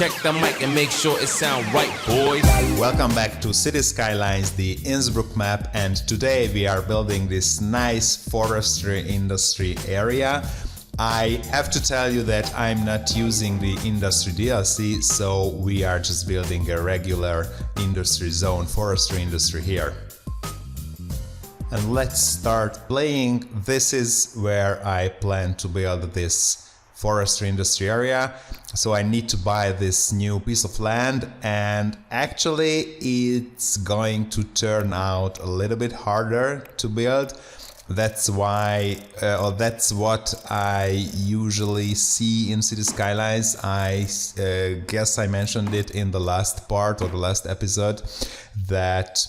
check the mic and make sure it sound right, boys. Welcome back to City Skylines, the Innsbruck map, and today we are building this nice forestry industry area. I have to tell you that I'm not using the industry DLC, so we are just building a regular industry zone, forestry industry here. And let's start playing. This is where I plan to build this forestry industry area. So I need to buy this new piece of land, and actually it's going to turn out a little bit harder to build. That's why, or that's what I usually see in City Skylines. I guess I mentioned it in the last part or the last episode that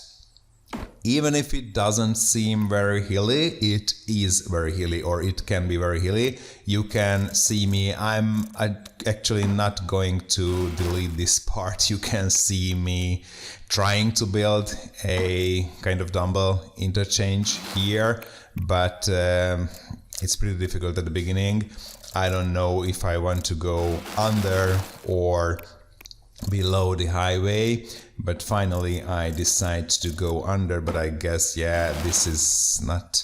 even if it doesn't seem very hilly, it is very hilly, or it can be very hilly. You can see me, I'm actually not going to delete this part. You can see me trying to build a kind of dumbbell interchange here, but it's pretty difficult at the beginning. I don't know if I want to go under or below the highway, but finally I decide to go under. But I guess, yeah, this is not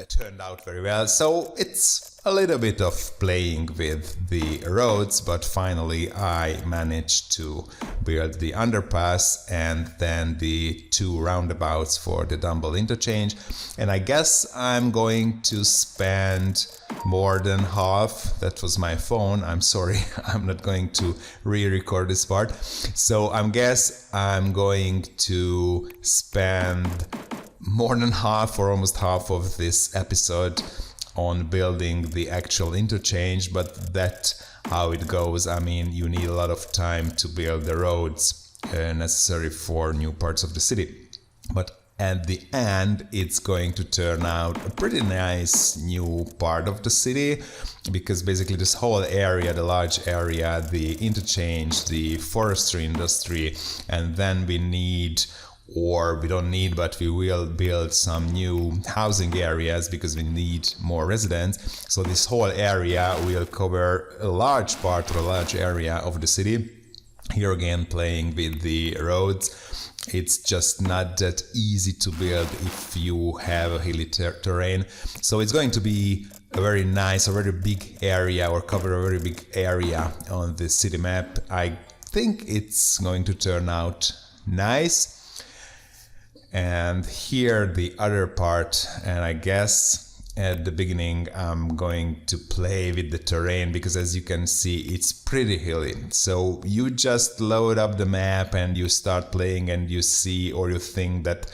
turned out very well, so it's a little bit of playing with the roads, but finally I managed to build the underpass and then the two roundabouts for the dumbbell interchange. And I guess I'm going to spend more than half. That was my phone, I'm sorry. I'm not going to re-record this part. So I guess I'm going to spend more than half or almost half of this episode on building the actual interchange, but that's how it goes. I mean, you need a lot of time to build the roads necessary for new parts of the city. But at the end, it's going to turn out a pretty nice new part of the city, because basically this whole area, the large area, the interchange, the forestry industry, and then we need, or we don't need, but we will build some new housing areas because we need more residents. So this whole area will cover a large part or a large area of the city. Here again, playing with the roads. It's just not that easy to build if you have a hilly terrain. So it's going to be a very nice, a very big area, or cover a very big area on the city map. I think it's going to turn out nice. And here the other part, and I guess at the beginning I'm going to play with the terrain, because as you can see it's pretty hilly. So you just load up the map and you start playing and you see, or you think that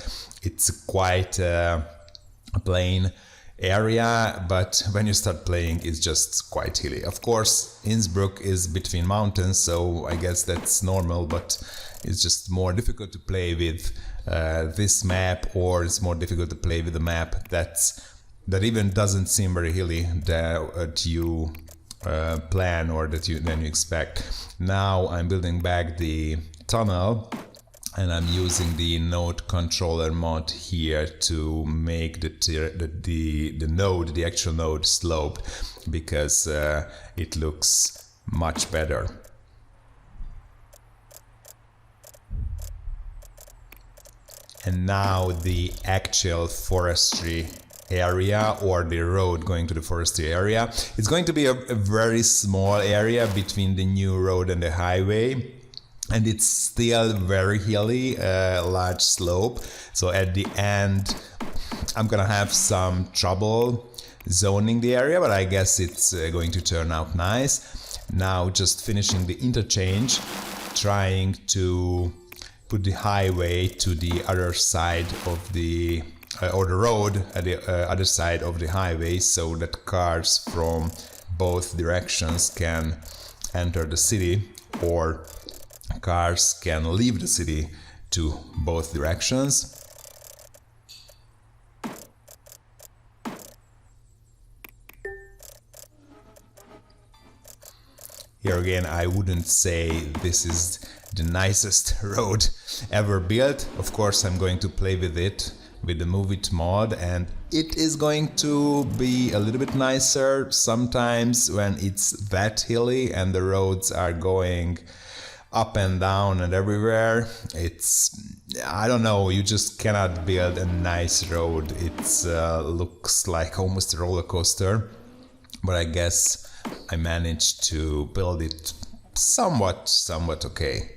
it's quite a plain area, but when you start playing it's just quite hilly. Of course Innsbruck is between mountains, so I guess that's normal, but it's just more difficult to play with this map, or it's more difficult to play with a map that even doesn't seem very hilly that you plan or that you expect. Now I'm building back the tunnel, and I'm using the node controller mod here to make the node, the actual node, sloped, because it looks much better. And now the actual forestry area, or the road going to the forestry area, it's going to be a very small area between the new road and the highway, and it's still very hilly, large slope. So at the end I'm gonna have some trouble zoning the area, but I guess it's going to turn out nice. Now just finishing the interchange, trying to put the highway to the other side of the or the road at the other side of the highway, so that cars from both directions can enter the city, or cars can leave the city to both directions. Here again, I wouldn't say this is the nicest road ever built. Of course, I'm going to play with it with the Move It mod, and it is going to be a little bit nicer sometimes when it's that hilly and the roads are going up and down and everywhere. I don't know, you just cannot build a nice road. It looks like almost a roller coaster, but I guess I managed to build it somewhat okay.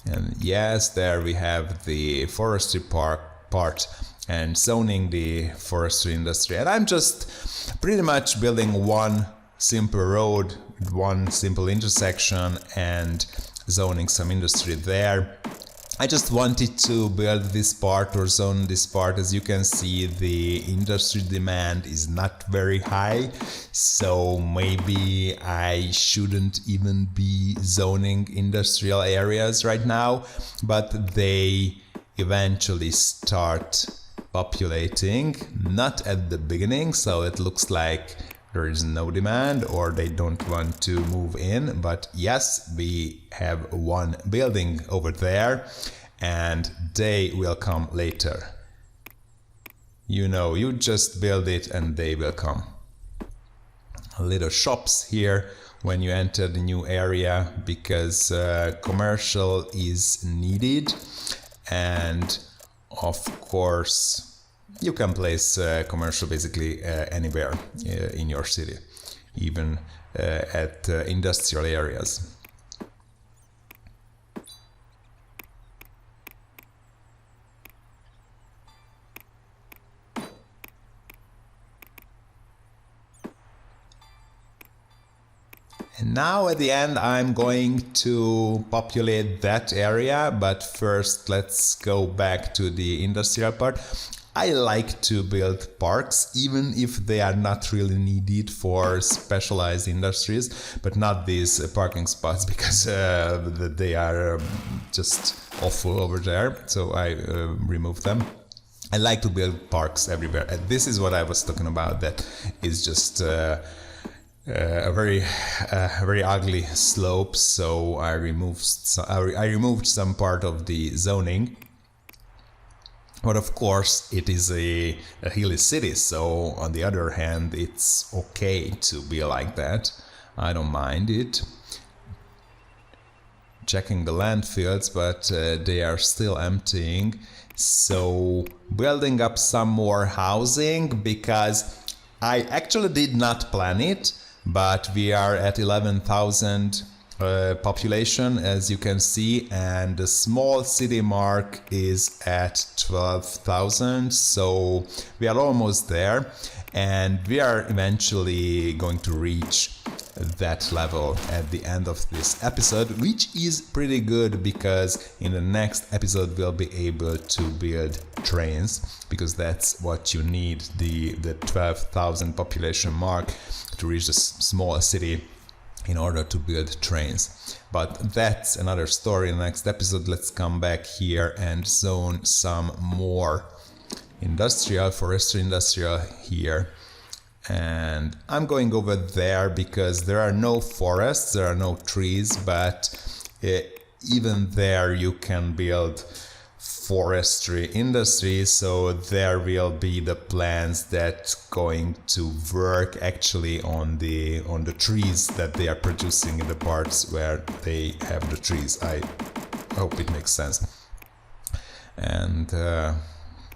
And yes, there we have the forestry part and zoning the forestry industry. And I'm just pretty much building one simple road, one simple intersection, and zoning some industry there. I just wanted to build this part or zone this part. As you can see, the industry demand is not very high, so maybe I shouldn't even be zoning industrial areas right now, but they eventually start populating, not at the beginning, so it looks like there is no demand or they don't want to move in. But yes, we have one building over there and they will come later. You know, you just build it and they will come. Little shops here when you enter the new area, because commercial is needed, and of course you can place commercial basically anywhere in your city, even at industrial areas. And now at the end I'm going to populate that area, but first let's go back to the industrial part. I like to build parks, even if they are not really needed for specialized industries, but not these parking spots, because they are just awful over there, so I remove them. I like to build parks everywhere, and this is what I was talking about, that is just a very ugly slope, so I removed some part of the zoning. But of course it is a hilly city, so on the other hand it's okay to be like that. I don't mind it. Checking the landfills, but they are still emptying, so building up some more housing, because I actually did not plan it, but we are at 11,000 population, as you can see, and the small city mark is at 12,000, so we are almost there, and we are eventually going to reach that level at the end of this episode, which is pretty good, because in the next episode we'll be able to build trains, because that's what you need, the 12,000 population mark to reach the small city in order to build trains. But that's another story. In the next episode, let's come back here and zone some more forestry industrial here. And I'm going over there because there are no forests, there are no trees, but even there you can build forestry industry, so there will be the plants that going to work actually on the trees that they are producing in the parts where they have the trees. I hope it makes sense. And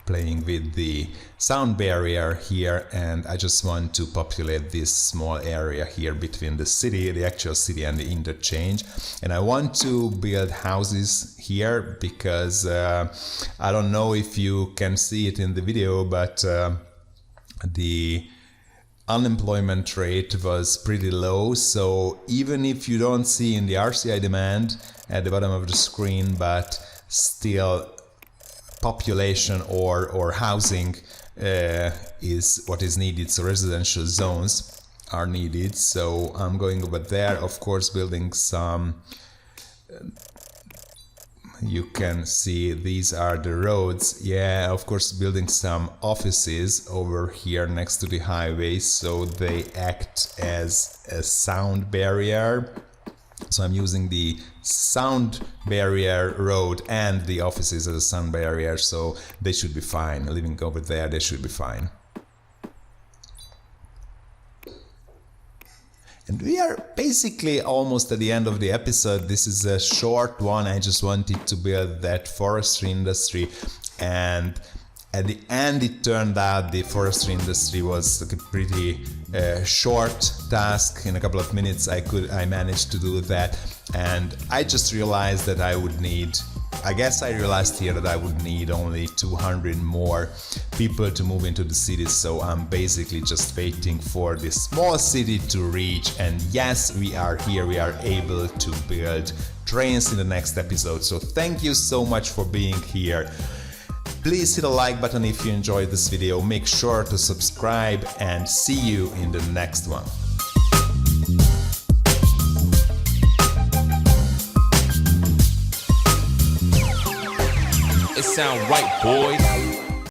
playing with the sound barrier here, and I just want to populate this small area here between the actual city and the interchange. And I want to build houses here because I don't know if you can see it in the video, but the unemployment rate was pretty low, so even if you don't see in the RCI demand at the bottom of the screen, but still population or housing is what is needed, so residential zones are needed. So I'm going over there, of course, building some, you can see these are the roads, yeah, of course building some offices over here next to the highway, so they act as a sound barrier. So I'm using the sound barrier road and the offices as a sound barrier, so they should be fine. Living over there, they should be fine. And we are basically almost at the end of the episode. This is a short one. I just wanted to build that forestry industry, and at the end it turned out the forestry industry was like a pretty short task. In a couple of minutes I managed to do that, and I just realized that I realized here that I would need only 200 more people to move into the city, so I'm basically just waiting for this small city to reach. And yes, we are here, we are able to build trains in the next episode. So thank you so much for being here. Please hit the like button if you enjoyed this video, make sure to subscribe, and see you in the next one. It sound right, boys.